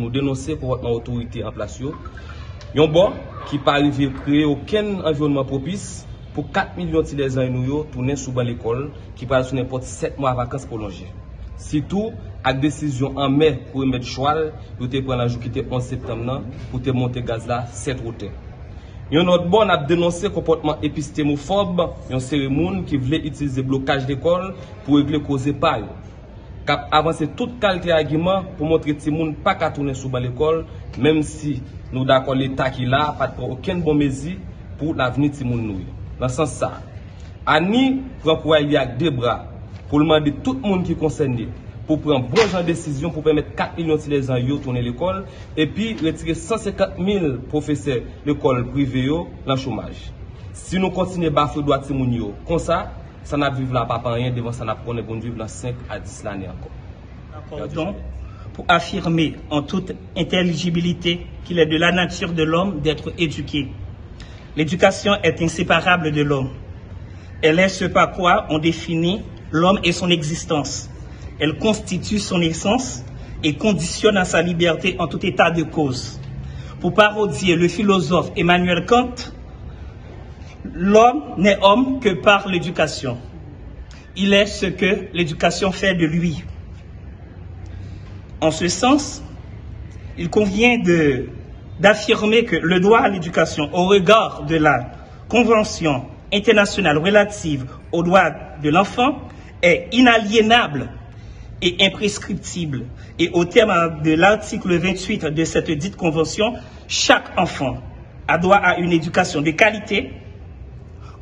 nous dénoncer comportement autorité en place. Yon bon qui pas arrivé à créer aucun environnement propice pour 4 millions de les gens tourner sous l'école qui parle sur n'importe 7 mois de vacances prolongées. Surtout, avec décision en mai pour mettre choix, vous te prendre la jour qui était 11 septembre pour te monter gaz là 7 routes. Yon autre bon a dénoncé comportement épistémophobe, yon cérémonie qui voulait utiliser blocage d'école pour régler cause pas. Cap avancer toute qualité argument pour montrer que les gens pas qu'à tourner sous l'école, même si nous d'accord l'état qui là pas de aucune bonne mesure pour l'avenir de ces gens nous. Dans ce sens ça, Annie prend pour aller avec deux bras pour demander tout le monde qui est concerné pour prendre bon genre de décision pour permettre 4 millions de les gens tourner l'école et puis retirer 150 000 professeurs de l'école privée dans le chômage. Si nous continuons à bafouer droit de ces gens comme ça n'a vivre là pas rien devant ça n'a pas vivre dans 5 à 10 l'année encore. Donc, pour affirmer en toute intelligibilité qu'il est de la nature de l'homme d'être éduqué. L'éducation est inséparable de l'homme. Elle est ce par quoi on définit l'homme et son existence. Elle constitue son essence et conditionne à sa liberté en tout état de cause. Pour parodier le philosophe Emmanuel Kant, l'homme n'est homme que par l'éducation. Il est ce que l'éducation fait de lui. En ce sens, il convient d'affirmer que le droit à l'éducation au regard de la Convention internationale relative aux droits de l'enfant est inaliénable et imprescriptible. Et au terme de l'article 28 de cette dite convention, chaque enfant a droit à une éducation de qualité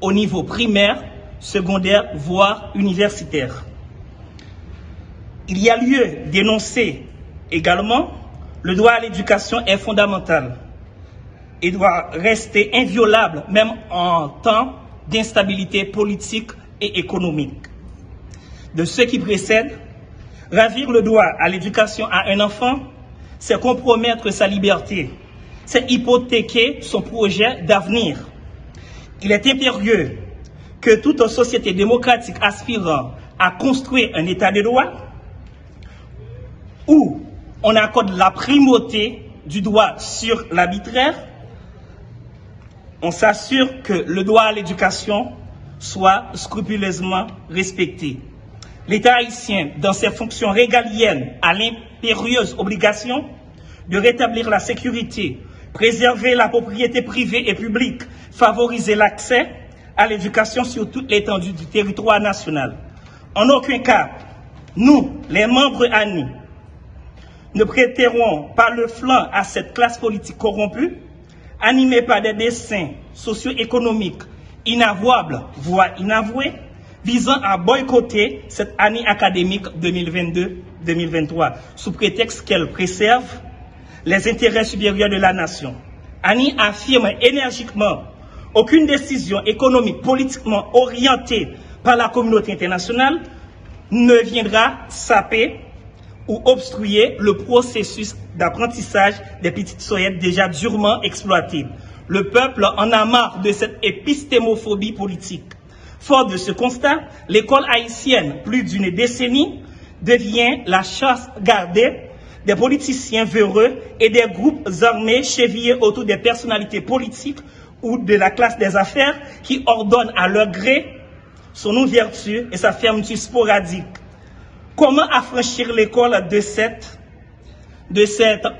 au niveau primaire, secondaire, voire universitaire. Il y a lieu d'énoncer également le droit à l'éducation est fondamental et doit rester inviolable même en temps d'instabilité politique et économique. De ce qui précède, ravir le droit à l'éducation à un enfant, c'est compromettre sa liberté, c'est hypothéquer son projet d'avenir. Il est impérieux que toute société démocratique aspirant à construire un état de droit où on accorde la primauté du droit sur l'arbitraire, on s'assure que le droit à l'éducation soit scrupuleusement respecté. L'État haïtien, dans ses fonctions régaliennes, a l'impérieuse obligation de rétablir la sécurité, préserver la propriété privée et publique, favoriser l'accès à l'éducation sur toute l'étendue du territoire national. En aucun cas, nous, les membres ANI, ne prêterons pas le flanc à cette classe politique corrompue, animée par des desseins socio-économiques inavouables, voire inavoués, visant à boycotter cette année académique 2022-2023, sous prétexte qu'elle préserve les intérêts supérieurs de la nation. ANI affirme énergiquement aucune décision économique politiquement orientée par la communauté internationale ne viendra saper ou obstruer le processus d'apprentissage des petites soyettes déjà durement exploitées. Le peuple en a marre de cette épistémophobie politique. Fort de ce constat, l'école haïtienne, plus d'une décennie, devient la chasse gardée des politiciens véreux et des groupes armés chevillés autour des personnalités politiques ou de la classe des affaires qui ordonnent à leur gré son ouverture et sa fermeture sporadique. Comment affranchir l'école de cette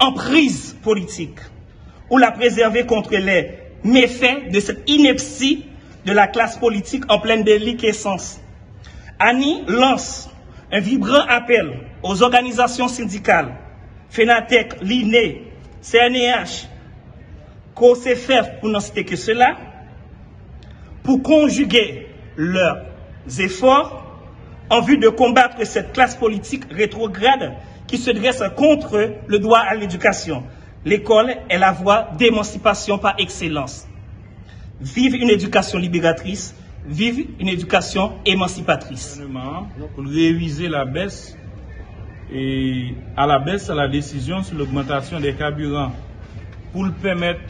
emprise politique ou la préserver contre les méfaits de cette ineptie de la classe politique en pleine déliquescence? ANI lance un vibrant appel aux organisations syndicales, FENATEC, l'INE, CNEH, COSEFEF, pour n'en citer que cela, pour conjuguer leurs efforts en vue de combattre cette classe politique rétrograde qui se dresse contre le droit à l'éducation. L'école est la voie d'émancipation par excellence. Vive une éducation libératrice, vive une éducation émancipatrice. Pour réviser la baisse et à la baisse à la décision sur l'augmentation des carburants pour le permettre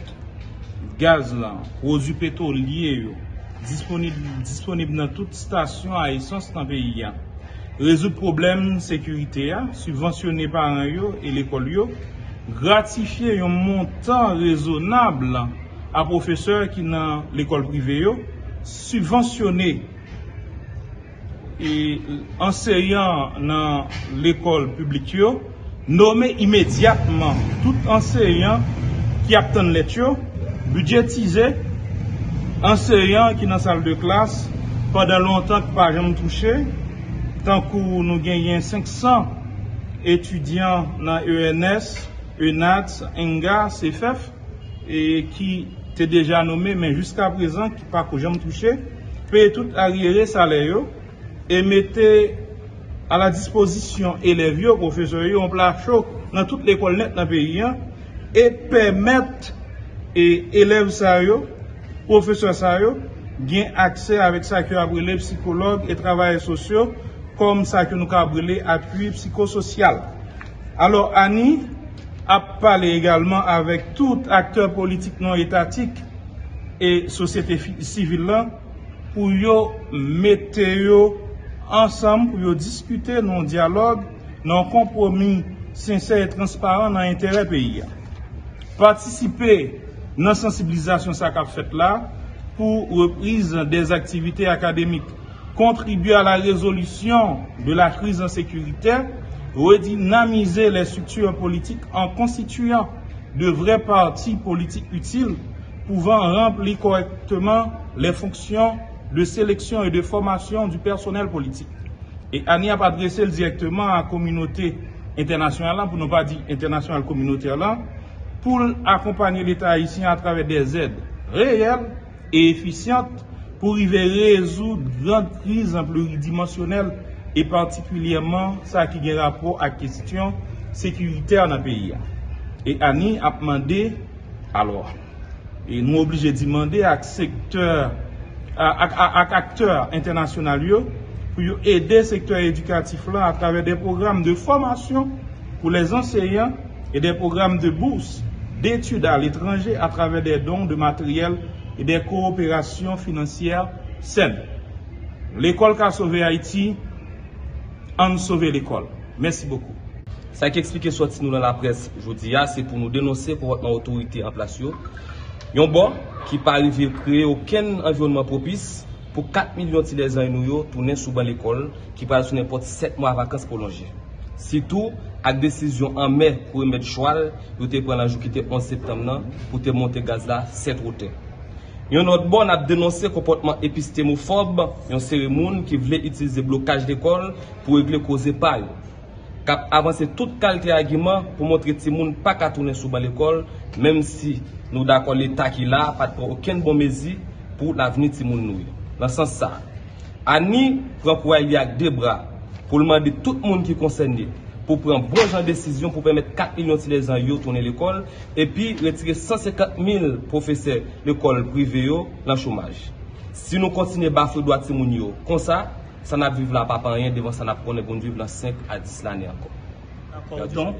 gaz là, produits pétroliers disponible dans toute station à essence dans le pays. Résoudre problème sécurité, subventionner par et l'école, gratifier un montant raisonnable à professeurs qui dans l'école privée, subventionner et enseignants dans l'école publique, nommer immédiatement tout enseignant qui attend l'étude, budgétiser enseignants qui dans la salle de classe pendant longtemps que pas jamais touché, tant que nous gagnons 500 étudiants dans ENS, ENATS, ENGA, CFF, et qui étaient déjà nommés, mais jusqu'à présent, qui pas jamais touché, payer tout arriéré salaire et mettez à la disposition élèves, professeurs, en plat chaud dans toute l'école net dans le pays, et permettre et élèves ça, professeurs ça, gain accès avec ça que les psychologues et travailleurs sociaux, comme ça que nous avons appui psychosocial. Alors, Annie a parlé également avec tout acteur politique non étatique et société civile pour mettre ensemble, pour discuter dans un dialogue, dans un compromis sincère et transparent dans l'intérêt pays. Participer dans la sensibilisation ça qu'a fait là pour reprise des activités académiques, contribuer à la résolution de la crise insécuritaire, redynamiser les structures politiques en constituant de vrais partis politiques utiles pouvant remplir correctement les fonctions de sélection et de formation du personnel politique. Et Annie a adressé directement à la communauté internationale, pour ne pas dire internationale communautaire, pour accompagner l'État haïtien à travers des aides réelles et efficientes pour y résoudre grandes crises pluridimensionnelles et particulièrement ça qui a rapport à la question sécuritaire dans le pays. Et Annie a demandé, alors, et nous obligés de demander à acteurs internationaux pour aider le secteur éducatif là à travers des programmes de formation pour les enseignants et des programmes de bourse d'études à l'étranger à travers des dons de matériel et des coopérations financières saines. L'école qui a sauvé Haïti, en sauver l'école. Merci beaucoup. Ça qui explique sorti nous dans la presse aujourd'hui, c'est pour nous dénoncer pour votre autorité en place. Yon bon qui pas arrivé à créer aucun environnement propice pour 4 millions de élèves nous tourner sous l'école qui parle sur n'importe 7 mois de vacances prolongées. Surtout avec décision en mai pour mettre choix, vous te prendre la jour qui était 11 septembre pour te monter gaz là 7 routes. Yon autre bon a dénoncé comportement épistémophobe, yon cérémonie qui voulait utiliser blocage d'école pour régler cause pas. Cap avancer toute qualité argument pour montrer que les gens pas qu'à tourner sous l'école, même si nous d'accord l'État qui là pas de aucune bonne mesure pour l'avenir de nous. Dans ce sens ça, Annie prend pour y avec deux bras pour demander tout le monde qui est concerné pour prendre bon genre de décision pour permettre 4 millions de les gens tourner l'école et puis retirer 150 000 professeurs de l'école privée dans le chômage. Si nous continuons à bafouer droit de moun comme ça n'a vivre là pas rien devant ça n'a pas vivre dans 5 à 10 l'année encore. Donc,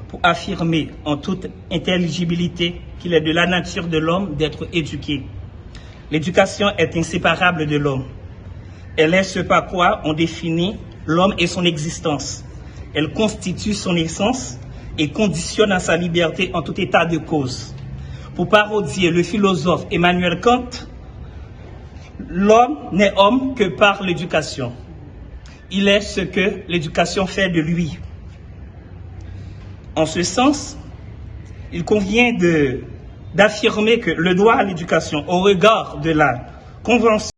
pour affirmer en toute intelligibilité qu'il est de la nature de l'homme d'être éduqué. L'éducation est inséparable de l'homme. Elle est ce par quoi on définit l'homme et son existence. Elle constitue son essence et conditionne à sa liberté en tout état de cause. Pour parodier le philosophe Emmanuel Kant, l'homme n'est homme que par l'éducation. Il est ce que l'éducation fait de lui. En ce sens, il convient d'affirmer que le droit à l'éducation, au regard de la Convention